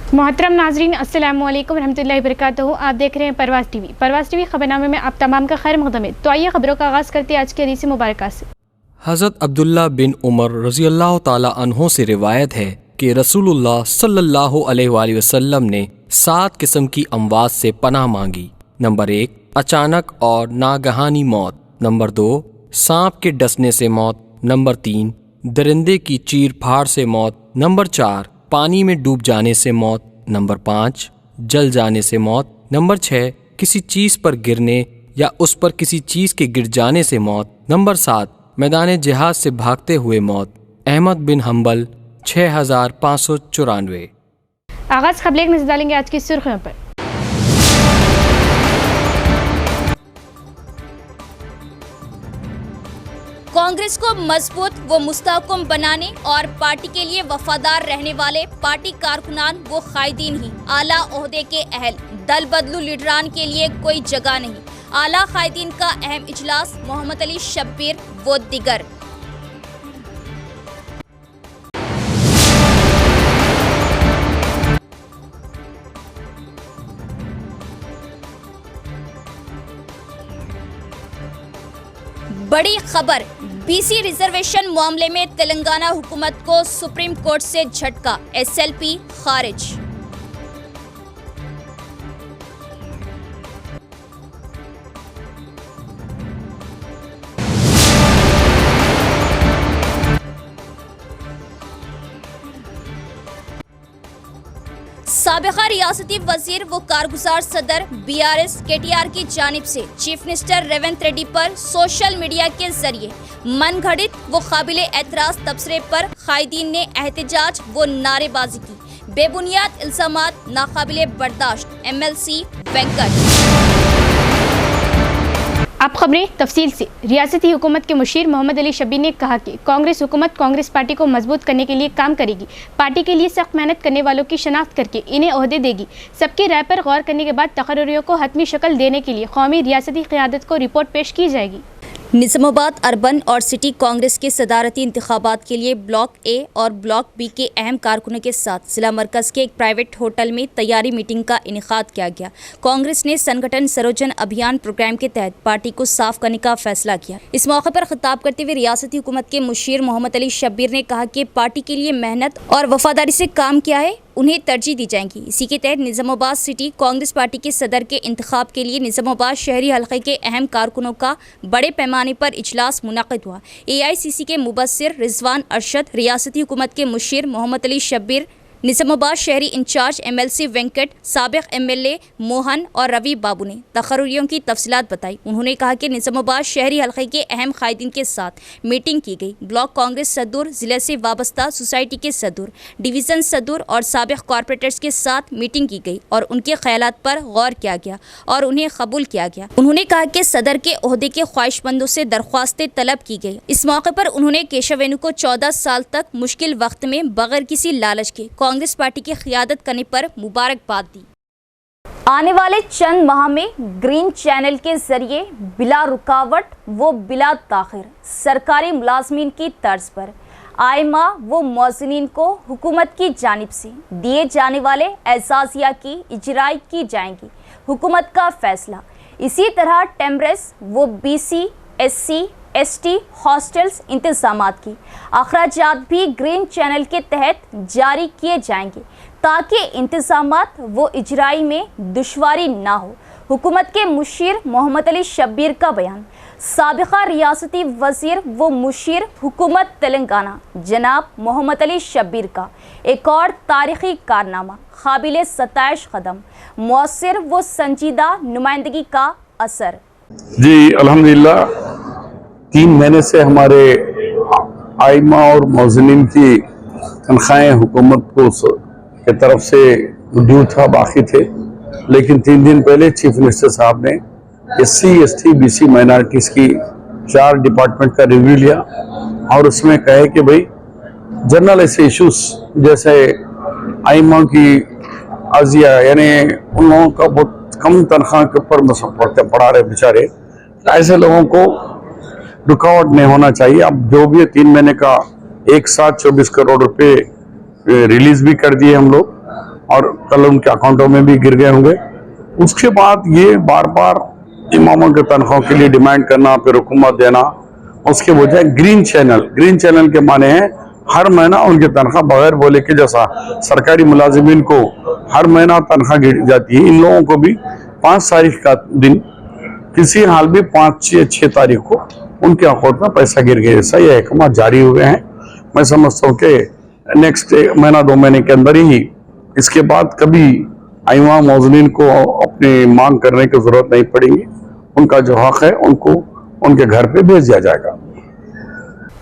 मोहतरम नाजरीन, अस्सलाम वालेकुम रहमतुल्लाहि वबरकातुहू। आप देख रहे हैं परवाज़ टीवी। परवाज़ टीवी खबरनामे में आप तमाम का खैर मक़दम है। तो आइए खबरों का आगाज़ करते हैं आज की हदीस मुबारक से। हज़रत अब्दुल्ला बिन उमर रज़ियल्लाहु ताला अन्हो से रिवायत है कि रसूलुल्लाह सल्लल्लाहु अलैहि वसल्लम ने 7 किस्म की अमवात से पनाह मांगी। नंबर 1, अचानक और नागहानी मौत। नंबर 2, सांप के डसने से मौत। नंबर 3, दरिंदे की चीर फाड़ से मौत। नंबर 4, पानी में डूब जाने से मौत। नंबर 5, जल जाने से मौत। नंबर 6, किसी चीज़ पर गिरने या उस पर किसी चीज़ के गिर जाने से मौत। नंबर 7, मैदान जिहाद से भागते हुए मौत। अहमद बिन हम्बल 6594। आगाज़ खबरें एक नजर डालेंगे आज की सुर्खियों पर। कांग्रेस को मजबूत व मुस्तहकम बनाने और पार्टी के लिए वफादार रहने वाले पार्टी कारकुनान व कायदीन ही आला ओहदे के अहल, दल बदलू लीडरान के लिए कोई जगह नहीं। आला कायदीन का अहम इजलास, मोहम्मद अली शब्बीर व दिगर। बड़ी खबर, बीसी रिजर्वेशन मामले में तेलंगाना हुकूमत को सुप्रीम कोर्ट से झटका, एसएलपी खारिज। साबिका रियासती वजीर व कारगुजार सदर बीआरएस केटीआर की जानिब से चीफ मिनिस्टर रेवंत रेड्डी पर सोशल मीडिया के जरिए मनगढ़ंत व काबिल एतराज तबसरे पर कायदीन ने एहतजाज व नारेबाजी की। बेबुनियाद इल्जामात नाकाबिले बर्दाश्त, एमएलसी वेंकट। आप खबरें तफसील से। रियासती हुकूमत के मुशीर मोहम्मद अली शब्बीर ने कहा कि कांग्रेस हुकूमत कांग्रेस पार्टी को मजबूत करने के लिए काम करेगी। पार्टी के लिए सख्त मेहनत करने वालों की शनाख्त करके इन्हें ओहदे देगी। सबकी राय पर गौर करने के बाद तकर्रियों को हतमी शक्ल देने के लिए कौमी रियासती क़यादत को रिपोर्ट पेश की जाएगी। निज़ामाबाद अर्बन और सिटी कांग्रेस के सदारती इंतखाबात के लिए ब्लॉक ए और ब्लॉक बी के अहम कारकुनों के साथ जिला मरकज़ के एक प्राइवेट होटल में तैयारी मीटिंग का इनेकाद किया गया। कांग्रेस ने संगठन सरोजन अभियान प्रोग्राम के तहत पार्टी को साफ करने का फैसला किया। इस मौके पर खिताब करते हुए रियासती हुकूमत के मुशीर मोहम्मद अली शब्बीर ने कहा कि पार्टी के लिए मेहनत और वफादारी से काम किया है, उन्हें तरजीह दी जाएगी। इसी के तहत निज़ामाबाद सिटी कांग्रेस पार्टी के सदर के इंतखाब के लिए निज़ामाबाद शहरी हल्के के अहम कारकुनों का बड़े पैमाने पर इजलास मुनक़िद हुआ। एआईसीसी के मुबस्सिर रिजवान अरशद, रियासती हुकूमत के मुशीर मोहम्मद अली शब्बीर, निज़ामाबाद शहरी इंचार्ज एमएलसी वेंकट, साबिक एमएलए मोहन और रवि बाबू ने तकर्रियों की तफसीलात बताई। उन्होंने कहा कि निज़ामाबाद शहरी हल्के के अहम कायदीन के साथ मीटिंग की गई। ब्लॉक कांग्रेस सदर, जिले से वाबस्ता सोसाइटी के सदर, डिवीज़न सदर और साबिक कॉरपोरेटर्स के साथ मीटिंग की गई और उनके ख्यालात पर गौर किया गया और उन्हें कबूल किया गया। उन्होंने कहा कि सदर के ओहदे के ख्वाहिशमंदों से दरख्वास्तें तलब की गई। इस मौके पर उन्होंने केशवेनु को 14 साल तक मुश्किल वक्त में बगैर किसी लालच के कांग्रेस पार्टी की क़यादत करने पर मुबारकबाद दी। आने वाले चंद माह में ग्रीन चैनल के जरिए बिला रुकावट व बिला ताखिर सरकारी मुलाजमीन की तर्ज पर आइमा व मौज़नीन को हुकूमत की जानिब से दिए जाने वाले एजाज़िया की इजराई की जाएंगी। हुकूमत का फैसला। इसी तरह टेम्बरेस व बीसी, एससी, एसटी हॉस्टल्स इंतज़ामात की अखराजात भी ग्रीन चैनल के तहत जारी किए जाएंगे ताकि इंतज़ामात व इजराई में दुश्वारी ना हो। हुकूमत के मुशीर मोहम्मद अली शब्बीर का बयान। साबिका रियासती वज़ीर व मुशीर हुकूमत तेलंगाना जनाब मोहम्मद अली शब्बीर का एक और तारीख़ी कारनामा, काबिल सताइश कदम, मौसर व संजीदा नुमाइंदगी का असर। जी अल्हम्दुलिल्लाह, 3 महीने से हमारे आइमा और मौज़नीन की तनख्वाहें हुकूमत को के तरफ से ड्यू था, बाकी थे, लेकिन 3 दिन पहले चीफ मिनिस्टर साहब ने एससी, एसटी, बीसी माइनॉरिटीज़ की 4 डिपार्टमेंट का रिव्यू लिया और उसमें कहे कि भाई जनरल ऐसे इश्यूज जैसे आइमा की अजिया, यानी उन लोगों का बहुत कम तनख्वाह के ऊपर पढ़ा रहे बेचारे, ऐसे लोगों को रुकावट नहीं होना चाहिए। अब जो भी 3 महीने का एक साथ 24 करोड़ रुपए रिलीज भी कर दिए हम लोग और कल उनके अकाउंटों में भी गिर गए होंगे। उसके बाद ये बार बार इमामों के तनख्वाहों के लिए डिमांड करना, फिर हुकूमत देना, उसके बजाय ग्रीन चैनल के माने हैं हर महीना उनकी तनख्वाह बगैर बोले के, जैसा सरकारी मुलाजिमीन को हर महीना तनख्वाह गिर जाती है, इन लोगों को भी 5 तारीख का दिन किसी हाल में 5-6 तारीख को उनके अकाउंट में पैसा गिर गया। ऐसा ये अहकाम जारी हुए हैं। मैं समझता हूँ कि नेक्स्ट महीना 2 महीने के अंदर ही इसके बाद कभी आइमा मौजूदीन को अपनी मांग करने की जरूरत नहीं पड़ेगी। उनका जो हक है उनको उनके घर पे भेज दिया जाएगा।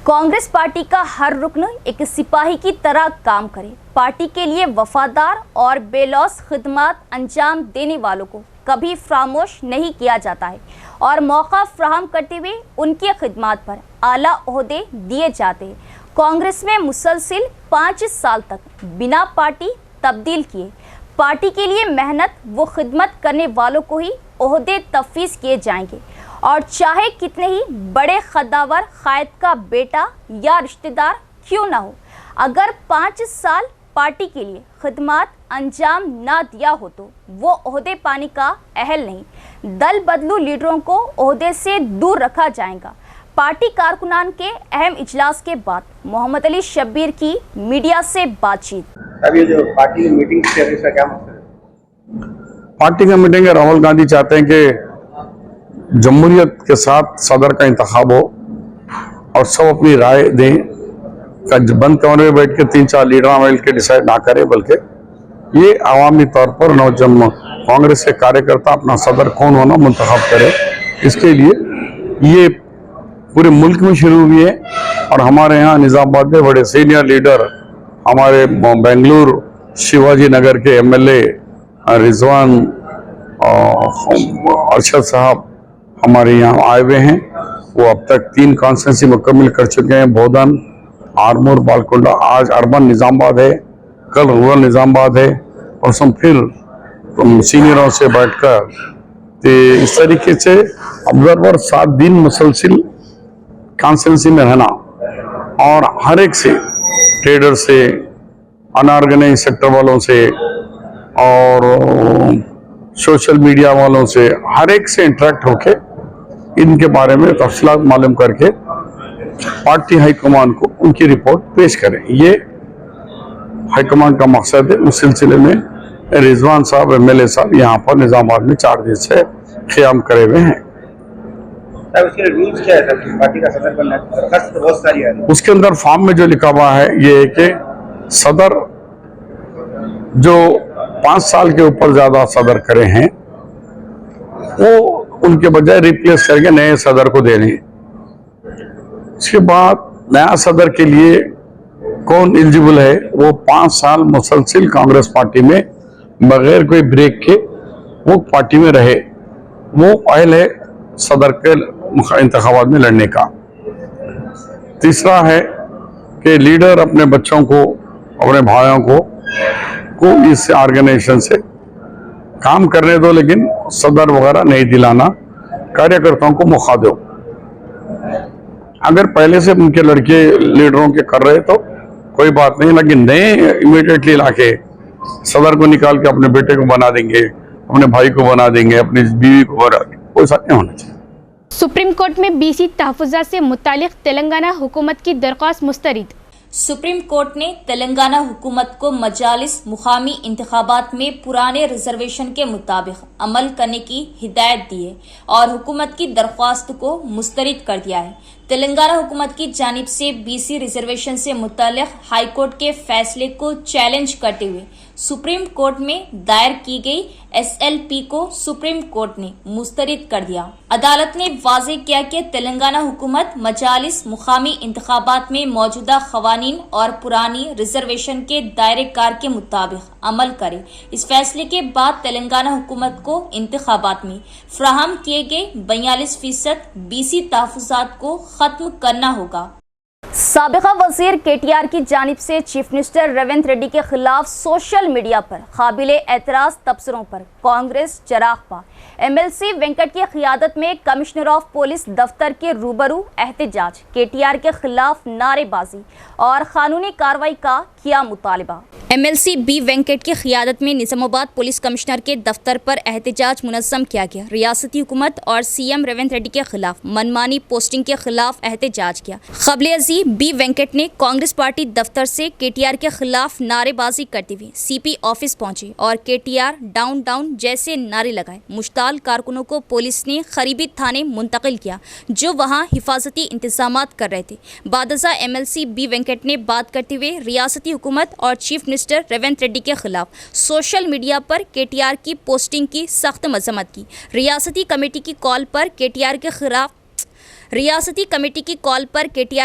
कांग्रेस पार्टी का हर रुकन एक सिपाही की तरह काम करे, पार्टी के लिए वफादार और बेलौस खिदमत अंजाम देने वालों को कभी फरामोश नहीं किया जाता है और मौका फ्राहम करते हुए उनकी खिदमत पर आला ओहदे दिए जाते हैं। कांग्रेस में मुसलसिल 5 साल तक बिना पार्टी तब्दील किए पार्टी के लिए मेहनत व खिदमत करने वालों को ही ओहदे तफवीज़ किए जाएंगे और चाहे कितने ही बड़े खद्दावर कायद का बेटा या रिश्तेदार क्यों ना हो, अगर 5 साल पार्टी के लिए खिदमत अंजाम ना दिया हो तो वो ओहदे पाने का अहल नहीं। दल बदलू लीडरों को ओहदे से दूर रखा जाएगा। पार्टी कारकुनान के अहम इजलास के बाद मोहम्मद अली शब्बीर की मीडिया से बातचीत। अब ये जो पार्टी की मीटिंग थी, इसका क्या मकसद है? पार्टी की मीटिंग है, राहुल गांधी चाहते हैं कि जमहूरियत के साथ सदर का इंतखाब हो और सब अपनी राय दें, बंद कमरे में बैठ के 3-4 लीडर मिल के डिसाइड ना करें, बल्कि ये अवामी तौर पर नौजवान कांग्रेस के कार्यकर्ता अपना सदर कौन होना मुंतखब करे। इसके लिए ये पूरे मुल्क में शुरू हुई है और हमारे यहाँ निजामाबाद में बड़े सीनियर लीडर, हमारे बेंगलुरु शिवाजी नगर के MLA रिजवान अरशद साहब हमारे यहाँ आए हुए हैं। वो अब तक 3 कॉन्स्टिट्यूंसी मुकम्मल कर चुके हैं, बोधन, आरमूर, बालकोंडा। आज अर्बन निजामाबाद है, कल रूरल निजामाबाद है, परसों फिर सीनियरों से बैठकर तो इस तरीके से ऑब्जर्वर 7 दिन मुसलसिल कॉन्स्टिट्यूंसी में रहना और हर एक से, ट्रेडर से, अनऑर्गेनाइज सेक्टर वालों से और सोशल मीडिया वालों से, हर एक से इंटरेक्ट होके इनके बारे में तफसीलात मालूम करके पार्टी हाईकमान को उनकी रिपोर्ट पेश करें। ये हाईकमान का मकसद है। उस सिलसिले में रिजवान साहब MLA साहब यहाँ पर निजामाबाद में 4 दिन से क़याम करे हुए हैं। उसके रूल्स क्या है पार्टी का सदर बनना? दरखास्त तो बहुत सारी है। उसके अंदर फॉर्म में जो लिखा हुआ है ये है कि सदर जो 5 साल के ऊपर ज्यादा सदर करे हैं वो उनके बजाय रिप्लेस करके नए सदर को देने। इसके बाद नया सदर के लिए कौन एलिजिबल है, वो 5 साल मुसलसिल कांग्रेस पार्टी में बगैर कोई ब्रेक के वो पार्टी में रहे, वो पहल है सदर के इंतखाबात में लड़ने का। तीसरा है कि लीडर अपने बच्चों को, अपने भाइयों को इस ऑर्गेनाइजेशन से काम करने दो, लेकिन सदर वगैरह नहीं दिलाना, कार्यकर्ताओं को मौका दो। अगर पहले से उनके लड़के लीडरों के कर रहे तो कोई बात नहीं, लेकिन नए इमीडिएटली लाके सदर को निकाल के अपने बेटे को बना देंगे, अपने भाई को बना देंगे, अपनी बीवी को बना देंगे, कोई साथ नहीं होना चाहिए। सुप्रीम कोर्ट में BC तहफ़्फ़ुज़ात से मुतालिक तेलंगाना हुकूमत की दरख्वास्त मुस्तरद। सुप्रीम कोर्ट ने तेलंगाना हुकूमत को मजालिस मुकामी इंतखाबात में पुराने रिजर्वेशन के मुताबिक अमल करने की हिदायत दी है और हुकूमत की दरख्वास्त को मुस्तरद कर दिया है। तेलंगाना हुकूमत की जानिब से BC रिजर्वेशन से मुताल्लिक़ हाईकोर्ट के फैसले को चैलेंज करते हुए सुप्रीम कोर्ट में दायर की गई SLP को सुप्रीम कोर्ट ने मुस्तरद कर दिया। अदालत ने वाज़ेह किया कि तेलंगाना हुकूमत मजालिस मुकामी इंतखाबात में मौजूदा क़वानीन और पुरानी रिजर्वेशन के दायरे कार के मुताबिक अमल करे। इस फैसले के बाद तेलंगाना हुकूमत को इंतखाबात में फ्राहम किए गए 42% BC तहफ़्फ़ुज़ात को खत्म करना होगा। साबिका वजीर केटीआर की जानिब से चीफ मिनिस्टर रेवंत रेड्डी के खिलाफ सोशल मीडिया पर काबिले एतराज़ तबसरों पर कांग्रेस चरागपा एमएलसी वेंकट की क़ियादत में कमिश्नर ऑफ पुलिस दफ्तर के रूबरू एहतजाज, केटीआर के खिलाफ नारेबाजी और कानूनी कार्रवाई का किया मुतालबा। एमएलसी बी वेंकट की क़ियादत में निज़ामाबाद पुलिस कमिश्नर के दफ्तर पर एहतजाज मुनज़्ज़म किया गया। रियासती हुकूमत और सीएम रेवंत रेड्डी के खिलाफ मनमानी पोस्टिंग के खिलाफ एहतजाज किया। क़ब्ल बी वेंकट ने कांग्रेस पार्टी दफ्तर से केटीआर के खिलाफ नारेबाजी करते हुए सीपी ऑफिस पहुंचे और केटीआर डाउन डाउन जैसे नारे लगाए। मुश्ताल कारकुनों को पुलिस ने करीबी थाने मुंतकिल किया जो वहां हिफाजती इंतजामात कर रहे थे। बादशाह एमएलसी बी वेंकट ने बात करते हुए रियासती हुकूमत और चीफ मिनिस्टर रेवंत रेड्डी के खिलाफ सोशल मीडिया पर केटीआर की पोस्टिंग की सख्त मजम्मत की। रियासती कमेटी की कॉल पर केटीआर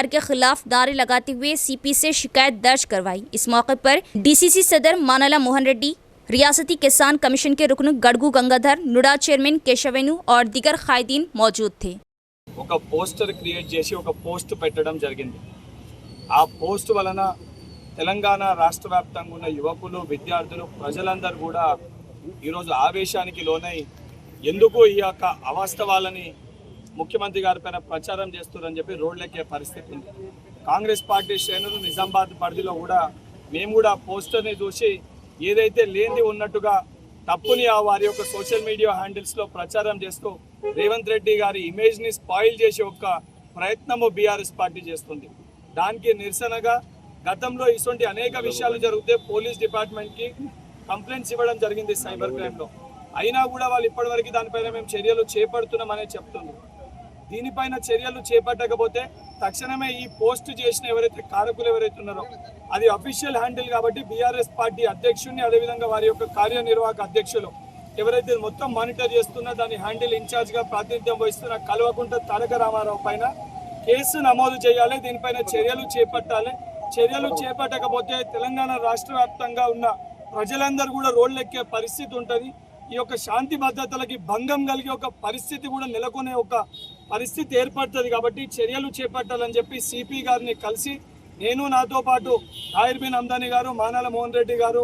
के खिलाफ नारे लगाते हुए सीपी से शिकायत दर्ज करवाई। इस मौके पर डीसीसी सदर मानाला मोहन रेड्डी, रियासती किसान कमीशन के रुकन गड़गू गंगाधर, नुडा चेयरमैन केशवेनु और दीगर कायदीन मौजूद थे। ఒక పోస్టర్ క్రియేట్ చేసి ఒక పోస్ట్ పెట్టడం జరిగింది। ఆ పోస్ట్ వలన తెలంగాణ రాష్ట్ర వ్యాప్తంగా ఉన్న యువకులు, విద్యార్థులు, ప్రజలందరూ కూడా ఈరోజు ఆవేశానికి లోనై ఎందుకు ఈ యొక్క అవాస్తవాలని ముఖ్యమంత్రి గారి పైన ప్రచారం చేస్తున్నారని చెప్పి రోడ్లెక్కే పరిస్థితి ఉంది। కాంగ్రెస్ పార్టీ శ్రేణులు నిజామాబాద్ పరిధిలో కూడా మేము కూడా పోస్టర్ని చూసి ఏదైతే లేనిది ఉన్నట్టుగా తప్పుని వారి యొక్క సోషల్ మీడియా హ్యాండిల్స్లో ప్రచారం చేస్తూ రేవంత్ రెడ్డి గారి ఇమేజ్ని స్పాయిల్ చేసే ఒక ప్రయత్నము బీఆర్ఎస్ పార్టీ చేస్తుంది। దానికి నిరసనగా గతంలో ఇటువంటి అనేక విషయాలు జరిగితే పోలీస్ డిపార్ట్మెంట్కి కంప్లైంట్స్ ఇవ్వడం జరిగింది సైబర్ క్రైమ్లో। అయినా కూడా వాళ్ళు ఇప్పటివరకు దానిపైన మేము చర్యలు చేపడుతున్నామనే చెప్తుంది। దీనిపైన చర్యలు చేపట్టకపోతే తక్షణమే ఈ పోస్ట్ చేసిన ఎవరైతే కారకులు ఎవరైతే ఉన్నారో అది అఫీషియల్ హ్యాండిల్ కాబట్టి బీఆర్ఎస్ పార్టీ అధ్యక్షుడిని, అదేవిధంగా వారి యొక్క కార్యనిర్వాహక అధ్యక్షులు ఎవరైతే మొత్తం మానిటర్ చేస్తున్నా దాని హ్యాండిల్ ఇన్ఛార్జ్గా ప్రాతినిధ్యం వహిస్తున్న కల్వకుంట్ల తారక రామారావు పైన కేసు నమోదు చేయాలి। దీనిపైన చర్యలు చేపట్టాలి। చర్యలు చేపట్టకపోతే తెలంగాణ రాష్ట్ర వ్యాప్తంగా ఉన్న ప్రజలందరూ కూడా రోడ్లెక్కే పరిస్థితి ఉంటుంది। ఈ యొక్క శాంతి భద్రతలకి భంగం కలిగే ఒక పరిస్థితి కూడా నెలకొనే ఒక పరిస్థితి ఏర్పడుతుంది కాబట్టి చర్యలు చేపట్టాలని చెప్పి సిపి గారిని కలిసి నేను, నాతో పాటు తాహిర్ బిన్ హమ్దాని గారు, మానాల మోహన్ రెడ్డి గారు,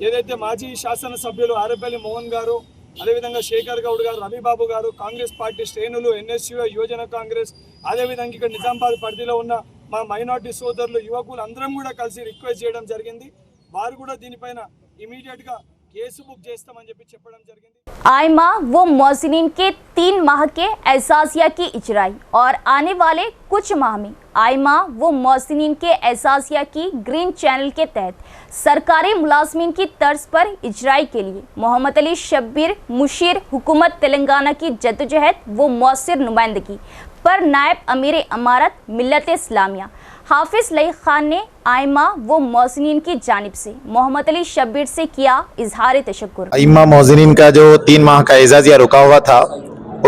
ఏదైతే మాజీ శాసనసభ్యులు ఆరేపల్లి మోహన్ గారు, అదేవిధంగా శేఖర్ గౌడ్ గారు, రవిబాబు గారు, కాంగ్రెస్ పార్టీ శ్రేణులు, ఎన్ఎస్యూ యువజన కాంగ్రెస్, అదేవిధంగా ఇక్కడ నిజామాబాద్ పరిధిలో ఉన్న మా మైనార్టీ సోదరులు, యువకులు అందరం కూడా కలిసి రిక్వెస్ట్ చేయడం జరిగింది। వారు కూడా దీనిపైన ఇమీడియట్గా కేసు బుక్ చేస్తామని చెప్పి చెప్పడం జరిగింది। आइमा वो मौज़िनीन के 3 माह के एहसासिया की इजराई और आने वाले कुछ माह में आइमा वो मौज़िनीन के एहसासिया की ग्रीन चैनल के तहत सरकारी मुलाजमीन की तर्ज पर इजराई के लिए मोहम्मद अली शब्बीर मुशीर हुकूमत तेलंगाना की जद्दोजहद वो मौसर नुमाइंदगी पर नायब अमीर अमारत मिल्लत इस्लामिया हाफिज लई खान ने आइमा वो मौज़िनीन की जानिब से मोहम्मद अली शब्बीर से किया इजहार तशक्कुर। आइमा मौज़िनीन का जो 3 माह का एजाज़िया रुका हुआ था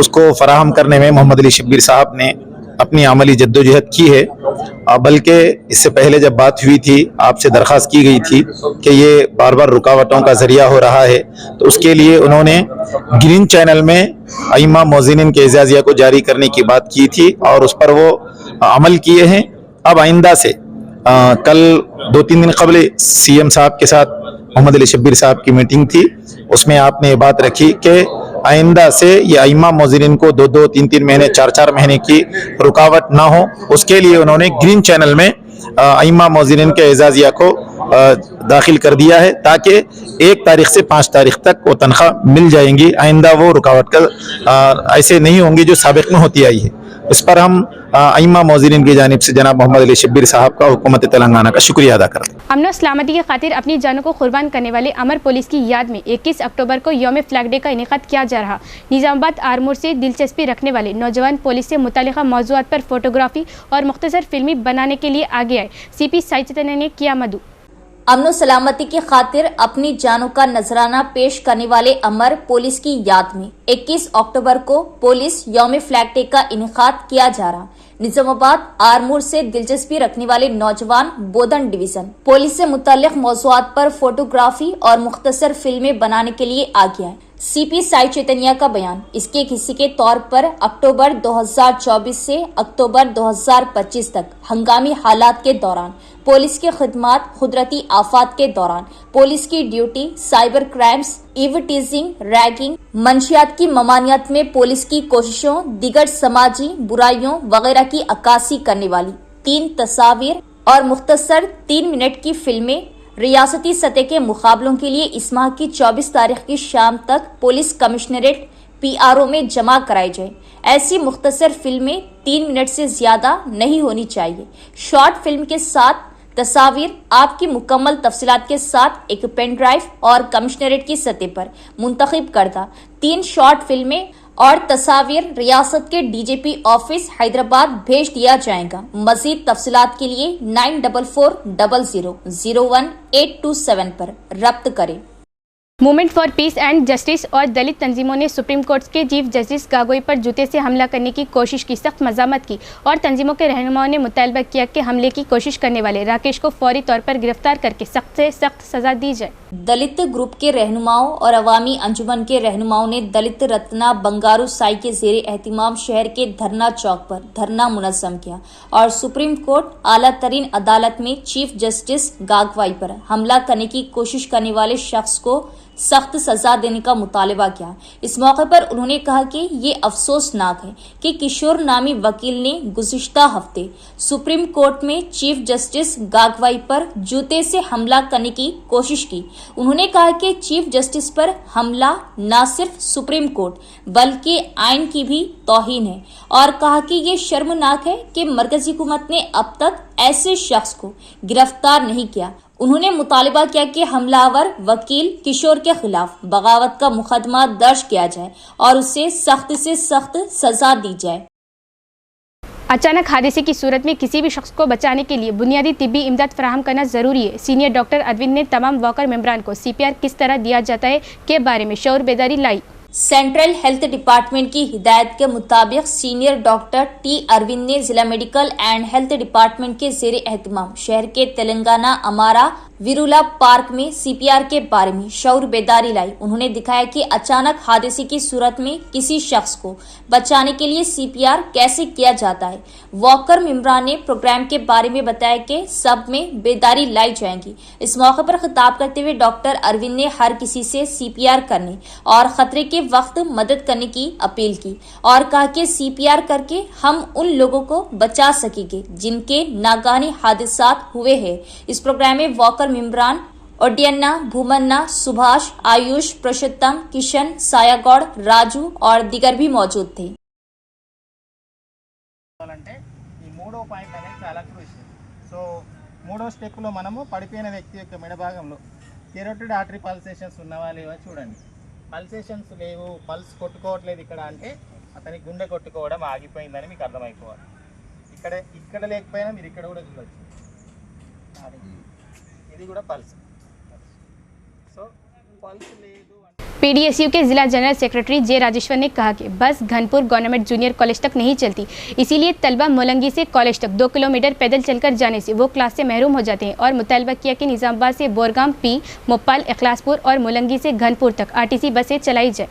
उसको फराहम करने में मोहम्मद अली शब्बीर साहब ने अपनी अमली जद्दोजहद की है। बल्कि इससे पहले जब बात हुई थी आपसे दरख्वास्त की गई थी कि ये बार बार रुकावटों का ज़रिया हो रहा है, तो उसके लिए उन्होंने ग्रीन चैनल में आइमा मौज़िनीन के एजाज़िया को जारी करने की बात की थी और उस पर वो अमल किए हैं। अब आइंदा से कल 2-3 दिन कबल सीएम साहब के साथ मोहम्मद अली शब्बीर साहब की मीटिंग थी, उसमें आपने ये बात रखी कि आइंदा से ये आइमा मौज़िनीन को 2-2, 3-3 महीने, 4-4 महीने की रुकावट ना हो, उसके लिए उन्होंने ग्रीन चैनल में आइमा मौज़िनीन के एजाज़िया को दाखिल कर दिया है ताकि 1 तारीख से 5 तारीख तक वो तनख्वाह मिल जाएंगी। आइंदा वो रुकावट का ऐसे नहीं होंगी जो साबिक़ में होती आई है। इस पर हम आइमा मौज़िनीन की जानिब से जनाब मोहम्मद अली शब्बीर साहब का हुकूमत तेलंगाना का शुक्रिया अदा करते हैं। अमन सलामती की खातिर अपनी जानों को कुर्बान करने वाले अमर पुलिस की याद में 21 अक्टूबर को यौम फ्लैग डे का इनेकाद किया जा रहा। निज़ामाबाद आरमूर से दिलचस्पी रखने वाले नौजवान पुलिस से मुतालिका मौज़ूआत पर फोटोग्राफी और मुख्तसर फिल्मी बनाने के लिए आगे आए। सीपी साई चैतन्य ने किया मदु। अमन सलामती की खातिर अपनी जानों का नजराना पेश करने वाले अमर पुलिस की याद में 21 अक्टूबर को पुलिस यौम फ्लैग डे का इनेकाद किया जा रहा। निजामाबाद आरमूर से दिलचस्पी रखने वाले नौजवान बोधन डिवीजन पुलिस से मुताल्लिक मौज़ूआत पर फोटोग्राफी और मुख्तसर फिल्में बनाने के लिए आ गया है। सीपी साई चैतन्या का बयान इसके एक हिस्से के तौर पर अक्टूबर 2024 से अक्टूबर 2025 तक हंगामी हालात के दौरान पुलिस की खिदमत, कुदरती आफात के दौरान पुलिस की ड्यूटी, साइबर क्राइम्स, इवटीजिंग, रैगिंग, मंशियात की ममानियत में पुलिस की कोशिशों, दिगर समाजी बुराइयों वगैरह की अक्कासी करने वाली 3 तस्वीर और मुख्तसर 3 मिनट की फिल्में रियासती सतह के मुकाबलों के लिए इस माह की 24 तारीख की शाम तक पुलिस कमिश्नरेट PRO में जमा कराई जाए। ऐसी मुख्तसर फिल्में 3 मिनट से ज्यादा नहीं होनी चाहिए। शॉर्ट फिल्म के साथ तस्वीर आपकी मुकम्मल तफसीलात के साथ एक पेन ड्राइव और कमिश्नरेट की सतह पर मुंतखब करदा 3 शॉर्ट फिल्में और तस्वीर रियासत के DGP ऑफिस हैदराबाद भेज दिया जाएगा। मजीद तफसीलात के लिए 9440001827 पर रब्त करें। Movement for piece and justice और दलित तंजीमों ने सुप्रीम कोर्ट के चीफ जस्टिस गागोई पर जूते से हमला करने की कोशिश की सख्त मज़ामत की और तंजीमों के रहनुमाओं ने मुतालबा किया कि हमले की कोशिश करने वाले राकेश को फौरी तौर पर गिरफ्तार करके सख्त से सख्त सजा दी जाए। दलित ग्रुप के रहनुमाओं और अवामी अंजुमन के रहनुमाओं ने दलित रत्ना बंगारू साई के ज़ेरे एहतिमाम शहर के धरना चौक पर धरना मुनज़्ज़म किया और सुप्रीम कोर्ट आला तरीन अदालत में चीफ जस्टिस गागवाई पर हमला करने की कोशिश करने वाले शख्स को सख्त सजा देने का मुतालबा किया। इस मौके पर उन्होंने कहा कि ये अफसोसनाक है कि किशोर नामी वकील ने गुज़िश्ता हफ्ते सुप्रीम कोर्ट में चीफ जस्टिस गागवाई पर जूते से हमला करने की कोशिश की। उन्होंने कहा कि चीफ जस्टिस पर हमला न सिर्फ सुप्रीम कोर्ट बल्कि आइन की भी तौहीन है और कहा कि ये शर्मनाक है कि मरकजी हुकूमत ने अब तक ऐसे शख्स को गिरफ्तार नहीं किया। उन्होंने मुतालबा किया कि हमलावर वकील किशोर के खिलाफ बगावत का मुकदमा दर्ज किया जाए और उसे सख्त से सख्त सजा दी जाए। अचानक हादसे की सूरत में किसी भी शख्स को बचाने के लिए बुनियादी तिब्बी इमदाद फराहम करना जरूरी है। सीनियर डॉक्टर अरविंद ने तमाम वॉकर मेंबरान को CPR किस तरह दिया जाता है के बारे में शऊर बेदारी लाई। सेंट्रल हेल्थ डिपार्टमेंट की हिदायत के मुताबिक सीनियर डॉक्टर T अरविंद ने जिला मेडिकल एंड हेल्थ डिपार्टमेंट के ज़ेरे एहतिमाम शहर के तेलंगाना अमारा विरुला पार्क में CPR के बारे में शऊर बेदारी लाई। उन्होंने दिखाया कि अचानक हादसे की सूरत में किसी शख्स को बचाने के लिए CPR कैसे किया जाता है। वॉकर मेंबरान ने प्रोग्राम के बारे में बताया कि सब में बेदारी लाई जाएगी। इस मौके पर खिताब करते हुए डॉक्टर अरविंद ने हर किसी से CPR करने और खतरे के वक्त मदद करने की अपील की और कहा कि CPR करके हम उन लोगों को बचा सकेंगे जिनके नागानी हादसात हुए हैं। इस प्रोग्राम में वॉकर मेंबरान ओडियन्ना, भूमन्ना, सुभाष, आयुष, पुरुषोत्तम, किशन, सायागौड़, राजू और दिगर भी मौजूद थे। అంటే ఈ మూడో పాయింట్ అనేది చాలా క్రూషియల్. సో మూడో స్టెప్లో మనము పడిపోయిన వ్యక్తి యొక్క మెడ భాగంలో కెరోటిడ్ ఆర్టరీ పల్సేషన్స్ ఉన్నవా లేవా చూడండి. పల్సేషన్స్ లేవు, పల్స్ కొట్టుకోవట్లేదు ఇక్కడ అంటే అతనికి గుండె కొట్టుకోవడం ఆగిపోయిందని మీకు అర్థమైపోవాలి. ఇక్కడ లేకపోయినా మీరు ఇక్కడ కూడా చూడొచ్చు. ఇది కూడా పల్స్. సో పల్స్ లేదు. PDSU के जिला जनरल सेक्रेटरी जे राजेश्वर ने कहा कि बस घनपुर गवर्नमेंट जूनियर कॉलेज तक नहीं चलती, इसीलिए तलबा मोलंगी से कॉलेज तक 2 किलोमीटर पैदल चलकर जाने से वो क्लास से महरूम हो जाते हैं और मुतालबा किया कि निजामाबाद से बोरगाम P, मोपाल, इखलासपुर और मोलंगी से घनपुर तक RTC बसें चलाई जाए।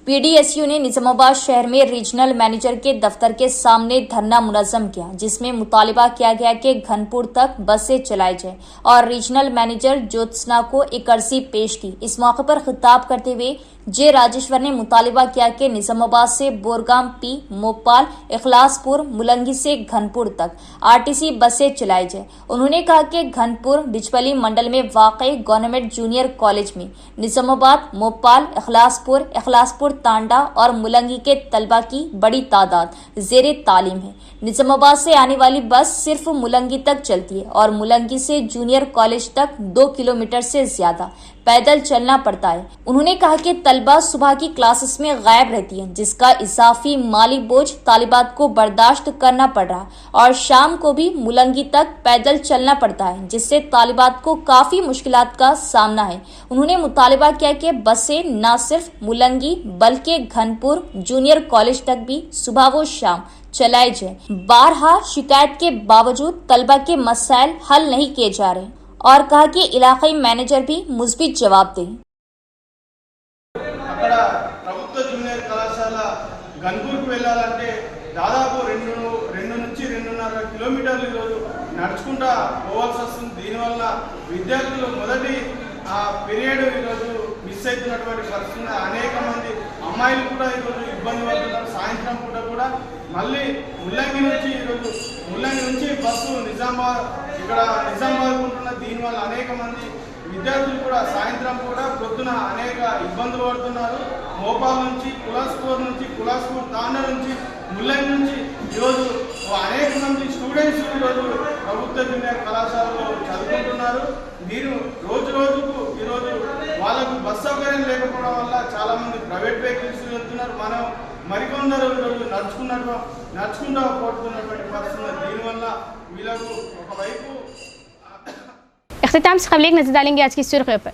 PDSU ने निजामाबाद शहर में रीजनल मैनेजर के दफ्तर के सामने धरना मुनज़्ज़म किया जिसमें मुतालबा किया गया कि घनपुर तक बसें चलाई जाए और रीजनल मैनेजर ज्योत्सना को एक अर्जी पेश की। इस मौके पर खिताब करते हुए जे राजेश्वर ने मुतालबा किया कि निजामाबाद से बोरगाम P, मोपाल, इखलासपुर, मुलंगी से घनपुर तक RTC बसें चलाई जाए। उन्होंने कहा कि घनपुर डिचपली मंडल में वाक़ गवर्नमेंट जूनियर कॉलेज में निजामाबाद, मोपाल, इखलासपुर तांडा और मुलंगी के तलबा की बड़ी तादाद ज़ेरे तालीम है। निजामाबाद से आने वाली बस सिर्फ मुलंगी तक चलती है और मुलंगी से जूनियर कॉलेज तक 2 किलोमीटर से ज्यादा पैदल चलना पड़ता है। उन्होंने कहा कि तलबा सुबह की क्लासेस में गायब रहती है, जिसका इजाफी माली बोझ तालिबात को बर्दाश्त करना पड़ रहा और शाम को भी मुलंगी तक पैदल चलना पड़ता है, जिससे तालिबात को काफी मुश्किलात का सामना है। उन्होंने मुतालिबा किया कि बसें न सिर्फ मुलंगी बल्कि घनपुर जूनियर कॉलेज तक भी सुबह व शाम चलाए जाए। बारहा शिकायत के बावजूद तलबा के मसाइल हल नहीं किए जा रहे और कहा कि इलाकाई मैनेजर भी मुस्बित जवाब दें। అక్కడ ప్రభుత్వ జూనియర్ కళాశాల గన్పూర్కు వెళ్ళాలంటే దాదాపు 2 నుంచి 2.5 కిలోమీటర్లు ఈరోజు నడుచుకుంటా పోవాల్సి వస్తుంది. దీనివల్ల విద్యార్థులు మొదటి పీరియడ్ ఈరోజు మిస్ అవుతున్నటువంటి పరిస్థితి. అనేక మంది అమ్మాయిలు కూడా ఈరోజు ఇబ్బంది పడుతున్నారు. సాయంత్రం పూట కూడా మళ్ళీ ముల్లంగి నుంచి బస్సు నిజామాబాద్ ఉంటున్న. దీనివల్ల అనేక మంది విద్యార్థులు కూడా సాయంత్రం కూడా పొద్దున అనేక ఇబ్బందులు పడుతున్నారు. మోపాల్ నుంచి కులాస్పూర్ తాండా నుంచి ముల్లంగి నుంచి ఈరోజు అనేక మంది స్టూడెంట్స్ ఈరోజు ప్రభుత్వ జూనియర్ కళాశాలలో చదువుకుంటున్నారు. మీరు రోజుకు ఈరోజు వాళ్ళకు బస్ సౌకర్యం లేకపోవడం వల్ల చాలా మంది ప్రైవేట్ వెహికల్స్ వెళ్తున్నారు. మరికొందరు ఈరోజు నడుచుకుంటూ పోతున్నటువంటి పరిస్థితి. దీనివల్ల వీళ్ళకు ఒకవైపు इख्तिताम से खबरें एक नजर डालेंगे आज की सुर्खियों पर।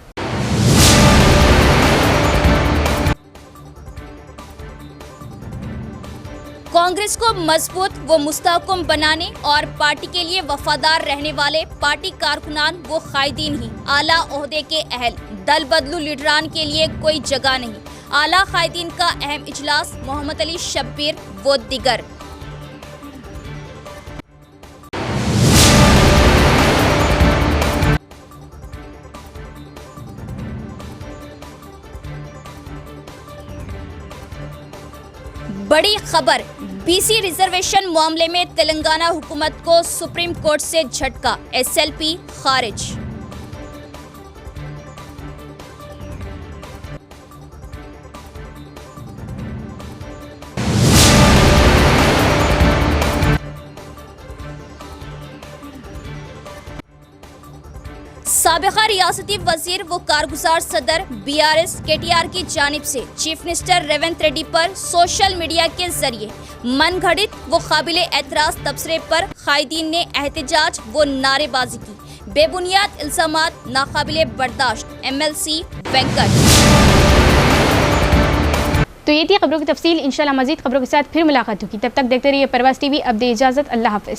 कांग्रेस को मजबूत व मुस्तहकम बनाने और पार्टी के लिए वफादार रहने वाले पार्टी कारकुनान व कायदीन ही आला ओहदे के अहल, दल बदलू लीडरान के लिए कोई जगह नहीं। आला कायदीन का अहम इजलास मोहम्मद अली शब्बीर व दिगर। बड़ी खबर, बीसी रिजर्वेशन मामले में तेलंगाना हुकूमत को सुप्रीम कोर्ट से झटका, एसएलपी खारिज। साबिका रियासती वजीर व कारगुजार सदर बीआरएस केटीआर की जानिब से चीफ मिनिस्टर रेवंत रेड्डी पर सोशल मीडिया के जरिए मनगढ़ंत व काबिल एतराज तबसरे पर कायदीन ने एहतजाज व नारेबाजी की। बेबुनियाद इल्जामात नाकाबिले बर्दाश्त, एमएलसी वेंकट। तो ये थी खबरों की तफसील। इंशाल्लाह मजीद खबरों के साथ फिर मुलाकात होगी। तब तक देखते रहिए परवाज़ टीवी। अब दे इजाज़त, अल्लाह हाफ़िज़।